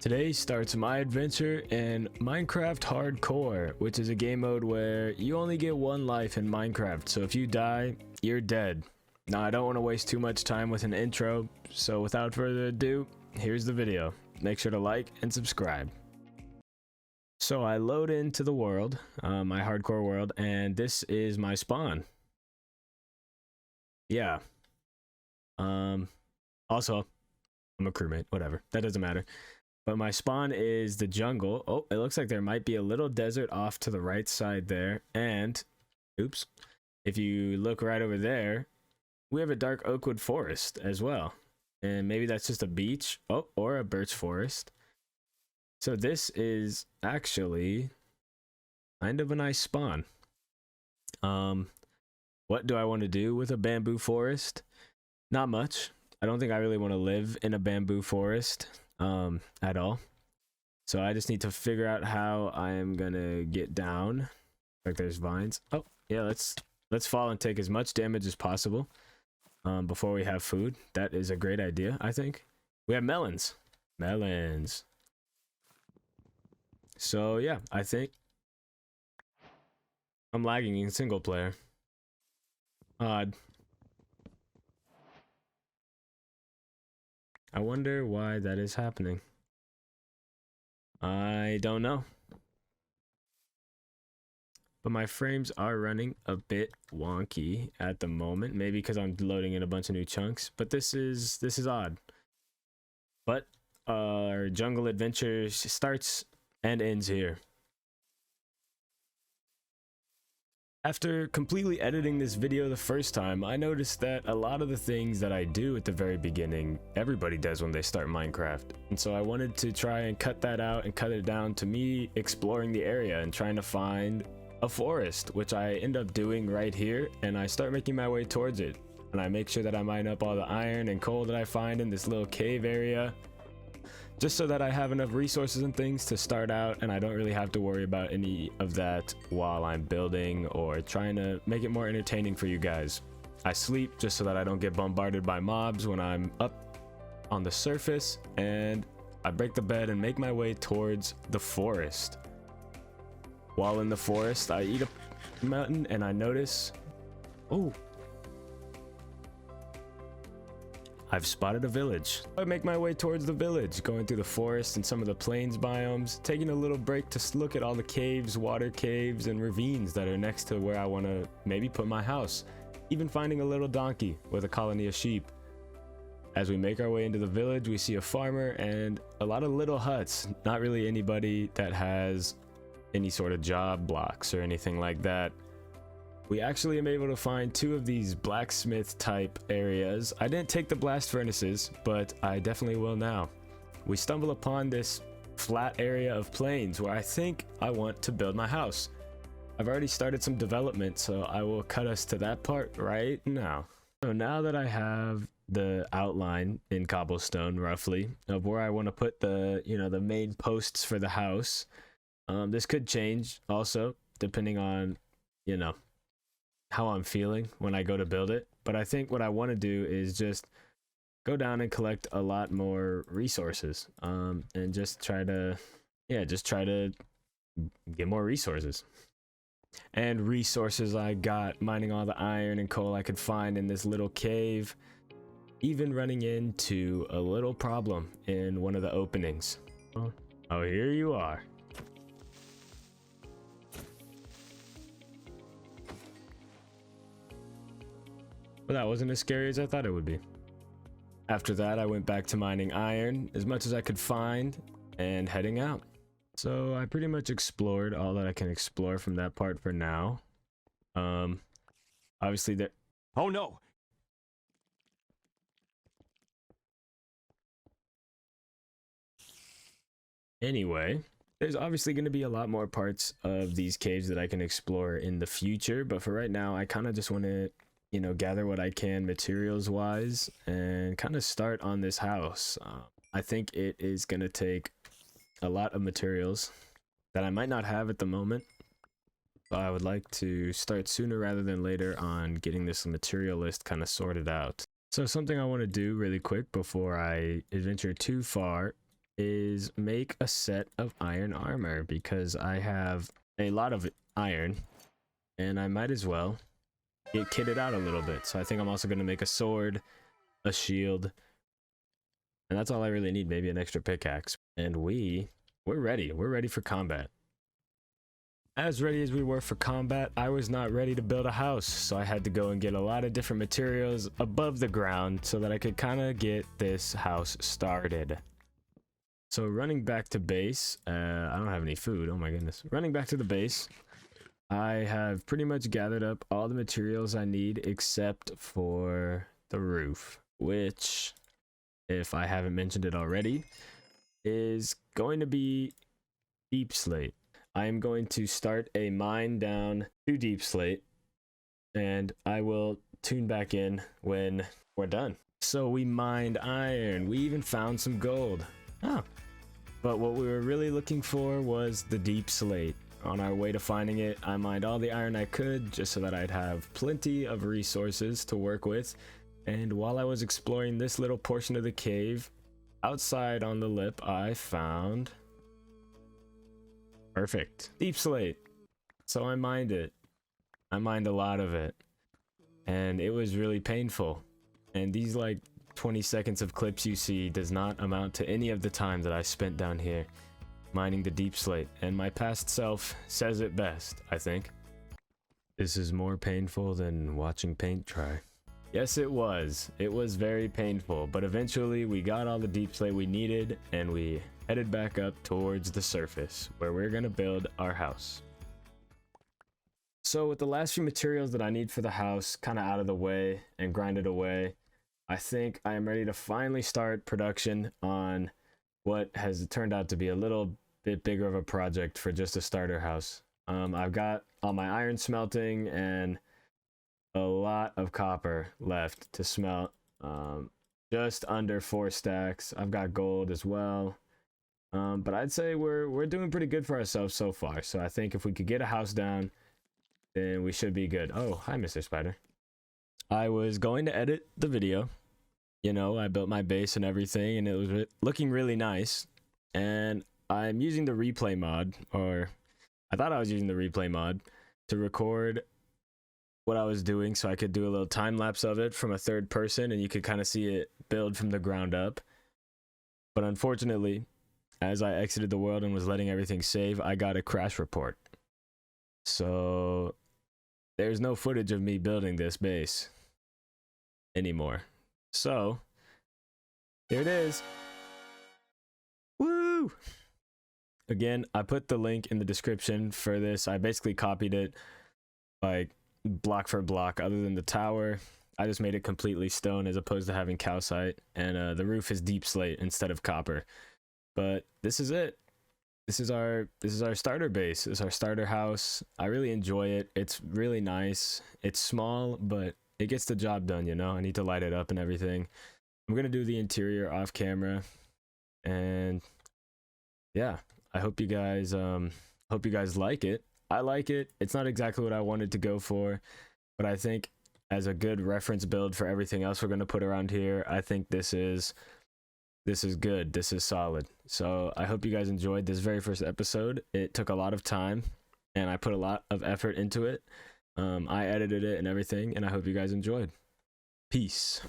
Today starts my adventure in Minecraft Hardcore, which is a game mode where you only get one life in Minecraft, so if you die, you're dead. Now, I don't want to waste too much time with an intro, so without further ado, here's the video. Make sure to like and subscribe. So I load into the world, my hardcore world, and this is my spawn. Yeah. Also, I'm a crewmate, whatever. That doesn't matter. But my spawn is the jungle. Oh, it looks like there might be a little desert off to the right side there. And, oops, if you look right over there, we have a dark oakwood forest as well. And maybe that's just a beach. Oh, or a birch forest. So this is actually kind of a nice spawn. What do I want to do with a bamboo forest? Not much. I don't think I really want to live in a bamboo forest at all. So I just need to figure out how I am gonna get down. Like there's vines. Oh yeah, let's fall and take as much damage as possible before we have food. That is a great idea, I think. We have melons. Melons. So yeah, I think I'm lagging in single player. Odd. I wonder why that is happening. I don't know. But my frames are running a bit wonky at the moment. Maybe because I'm loading in a bunch of new chunks. But this is odd. But our jungle adventure starts and ends here. After completely editing this video the first time, I noticed that a lot of the things that I do at the very beginning, everybody does when they start Minecraft. And so I wanted to try and cut that out and cut it down to me exploring the area and trying to find a forest, which I end up doing right here. And I start making my way towards it. And I make sure that I mine up all the iron and coal that I find in this little cave area, just so that I have enough resources and things to start out and I don't really have to worry about any of that while I'm building or trying to make it more entertaining for you guys. I sleep just so that I don't get bombarded by mobs when I'm up on the surface, and I break the bed and make my way towards the forest. While in the forest, I eat a mountain and I notice, oh, I've spotted a village. I make my way towards the village, going through the forest and some of the plains biomes, taking a little break to look at all the caves, water caves, and ravines that are next to where I want to maybe put my house. Even finding a little donkey with a colony of sheep. As we make our way into the village, we see a farmer and a lot of little huts. Not really anybody that has any sort of job blocks or anything like that. We actually am able to find two of these blacksmith type areas. I didn't take the blast furnaces, but I definitely will now. We stumble upon this flat area of plains where I think I want to build my house. I've already started some development, so I will cut us to that part right now. So now that I have the outline in cobblestone roughly of where I want to put the, the main posts for the house, this could change also depending on, how I'm feeling when I go to build it. But I think what I want to do is just go down and collect a lot more resources, and just try to get more resources. And resources I got mining all the iron and coal I could find in this little cave, even running into a little problem in one of the openings. Oh, here you are. But that wasn't as scary as I thought it would be. After that, I went back to mining iron as much as I could find and heading out. So I pretty much explored all that I can explore from that part for now. Obviously there... Oh no! Anyway, there's obviously going to be a lot more parts of these caves that I can explore in the future, but for right now, I kind of just want to gather what I can materials wise and kind of start on this house. I think it is going to take a lot of materials that I might not have at the moment, but I would like to start sooner rather than later on getting this material list kind of sorted out. So something I want to do really quick before I adventure too far is make a set of iron armor, because I have a lot of iron and I might as well get kitted out a little bit. So I think I'm also going to make a sword, a shield, and that's all I really need. Maybe an extra pickaxe. And we're ready. We're ready for combat. As ready as we were for combat, I was not ready to build a house, so I had to go and get a lot of different materials above the ground so that I could kind of get this house started. So running back to base, I don't have any food. Oh my goodness. Running back to the base, I have pretty much gathered up all the materials I need except for the roof, which, if I haven't mentioned it already, is going to be deep slate. I am going to start a mine down to deep slate, and I will tune back in when we're done. So we mined iron. We even found some gold. Oh. But what we were really looking for was the deep slate. On our way to finding it, I mined all the iron I could just so that I'd have plenty of resources to work with. And while I was exploring this little portion of the cave, outside on the lip, I found... perfect. Deep slate. So I mined it. I mined a lot of it. And it was really painful. And these like 20 seconds of clips you see does not amount to any of the time that I spent down here mining the deep slate. And my past self says it best, I think. This is more painful than watching paint dry. Yes, it was. It was very painful, but eventually we got all the deep slate we needed and we headed back up towards the surface where we're gonna build our house. So with the last few materials that I need for the house kind of out of the way and grinded away, I think I am ready to finally start production on what has turned out to be a little bit bigger of a project for just a starter house. I've got all my iron smelting and a lot of copper left to smelt. Just under 4 stacks. I've got gold as well. But I'd say we're doing pretty good for ourselves so far. So I think if we could get a house down, then we should be good. Oh, hi, Mr. Spider. I was going to edit the video. You know, I built my base and everything, and it was looking really nice. And I'm using the replay mod, or I thought I was using the replay mod to record what I was doing so I could do a little time lapse of it from a third person and you could kind of see it build from the ground up. But unfortunately, as I exited the world and was letting everything save, I got a crash report. So there's no footage of me building this base anymore. So here it is. Woo! Again, I put the link in the description for this. I basically copied it like block for block. Other than the tower, I just made it completely stone as opposed to having calcite, and the roof is deep slate instead of copper. But this is it. This is our starter base. This is our starter house. I really enjoy it. It's really nice. It's small, but it gets the job done, you know. I need to light it up and everything. I'm gonna do the interior off camera, and yeah, I hope you guys like it. I like it. It's not exactly what I wanted to go for, but I think as a good reference build for everything else we're gonna put around here, I think this is good. This is solid. So I hope you guys enjoyed this very first episode. It took a lot of time and I put a lot of effort into it. I edited it and everything, and I hope you guys enjoyed. Peace.